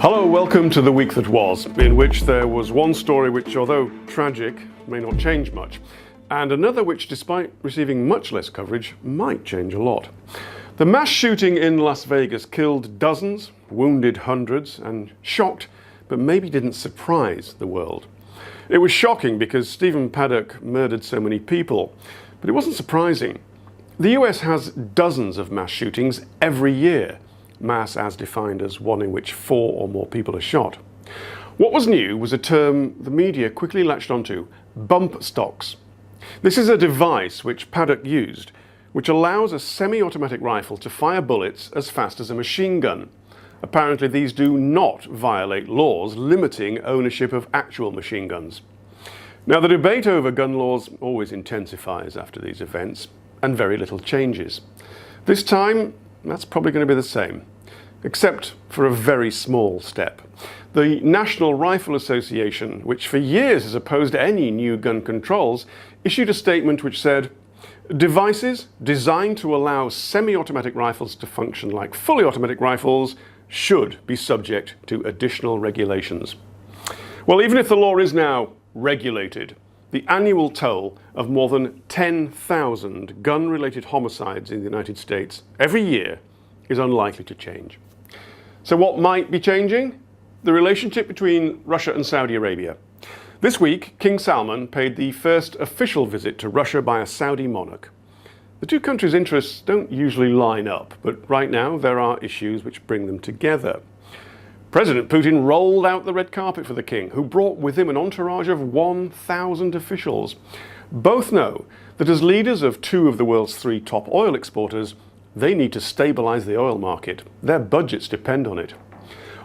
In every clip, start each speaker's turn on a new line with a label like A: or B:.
A: Hello, welcome to the week that was, in which there was one story which, although tragic, may not change much, and another which, despite receiving much less coverage, might change a lot. The mass shooting in Las Vegas killed dozens, wounded hundreds, and shocked, but maybe didn't surprise the world. It was shocking because Stephen Paddock murdered so many people, but it wasn't surprising. The US has dozens of mass shootings every year. Mass as defined as one in which 4 or more people are shot. What was new was a term the media quickly latched onto: bump stocks. This is a device which Paddock used, which allows a semi-automatic rifle to fire bullets as fast as a machine gun. Apparently these do not violate laws limiting ownership of actual machine guns. Now, the debate over gun laws always intensifies after these events, and very little changes. This time, that's probably going to be the same, except for a very small step. The National Rifle Association, which for years has opposed any new gun controls, issued a statement which said, "Devices designed to allow semi-automatic rifles to function like fully automatic rifles should be subject to additional regulations." Well, even if the law is now regulated, the annual toll of more than 10,000 gun-related homicides in the United States every year is unlikely to change. So what might be changing? The relationship between Russia and Saudi Arabia. This week, King Salman paid the first official visit to Russia by a Saudi monarch. The two countries' interests don't usually line up, but right now there are issues which bring them together. President Putin rolled out the red carpet for the king, who brought with him an entourage of 1,000 officials. Both know that as leaders of 2 of the world's 3 top oil exporters, they need to stabilize the oil market. Their budgets depend on it.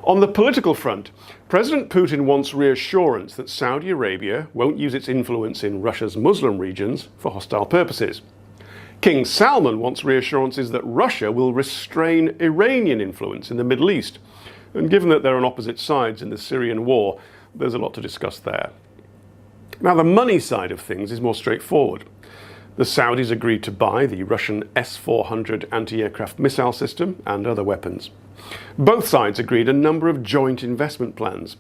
A: On the political front, President Putin wants reassurance that Saudi Arabia won't use its influence in Russia's Muslim regions for hostile purposes. King Salman wants reassurances that Russia will restrain Iranian influence in the Middle East. And given that they're on opposite sides in the Syrian war, there's a lot to discuss there. Now, the money side of things is more straightforward. The Saudis agreed to buy the Russian S-400 anti-aircraft missile system and other weapons. Both sides agreed a number of joint investment plans.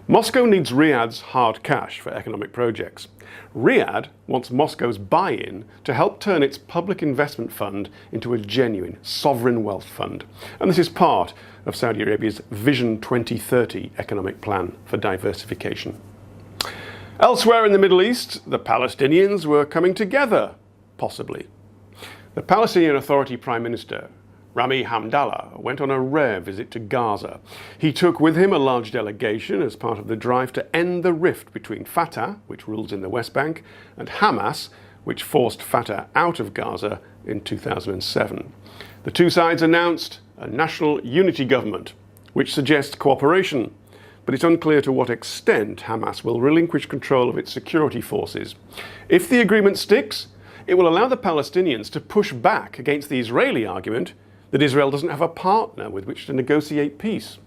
A: Moscow needs Riyadh's hard cash for economic projects. Riyadh wants Moscow's buy-in to help turn its public investment fund into a genuine sovereign wealth fund. And this is part of Saudi Arabia's Vision 2030 economic plan for diversification. Elsewhere in the Middle East, the Palestinians were coming together, possibly. The Palestinian Authority Prime Minister, Rami Hamdallah, went on a rare visit to Gaza. He took with him a large delegation as part of the drive to end the rift between Fatah, which rules in the West Bank, and Hamas, which forced Fatah out of Gaza in 2007. The two sides announced a national unity government, which suggests cooperation, but it's unclear to what extent Hamas will relinquish control of its security forces. If the agreement sticks, it will allow the Palestinians to push back against the Israeli argument that Israel doesn't have a partner with which to negotiate peace.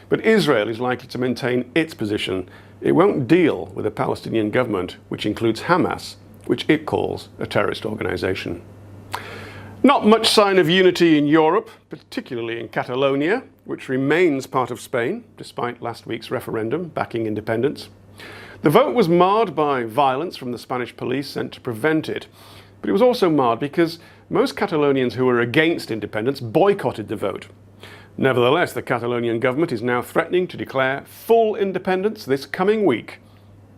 A: But Israel is likely to maintain its position. It won't deal with a Palestinian government which includes Hamas, which it calls a terrorist organization. Not much sign of unity in Europe, particularly in Catalonia, which remains part of Spain, despite last week's referendum backing independence. The vote was marred by violence from the Spanish police sent to prevent it, but it was also marred because most Catalonians who were against independence boycotted the vote. Nevertheless, the Catalonian government is now threatening to declare full independence this coming week.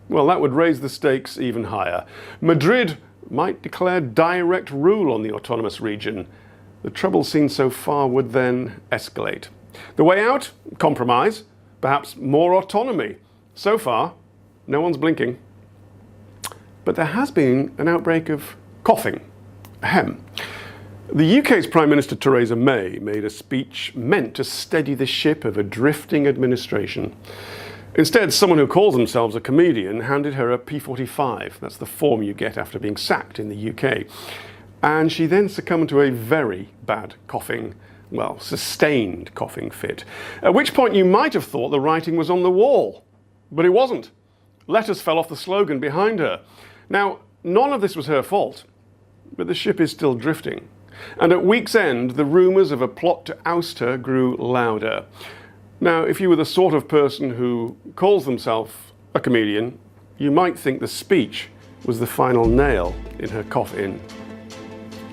A: Well, that would raise the stakes even higher. Madrid might declare direct rule on the autonomous region. The trouble seen so far would then escalate. The way out? Compromise. Perhaps more autonomy. So far, no one's blinking. But there has been an outbreak of coughing. Ahem. The UK's Prime Minister Theresa May made a speech meant to steady the ship of a drifting administration. Instead, someone who calls themselves a comedian handed her a P45. That's the form you get after being sacked in the UK. And she then succumbed to a very bad coughing, well, sustained coughing fit. At which point you might have thought the writing was on the wall. But it wasn't. Letters fell off the slogan behind her. Now, none of this was her fault, but the ship is still drifting. And at week's end, the rumours of a plot to oust her grew louder. Now, if you were the sort of person who calls themselves a comedian, you might think the speech was the final nail in her coffin.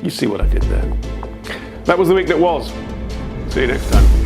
A: You see what I did there? That was the week that was. See you next time.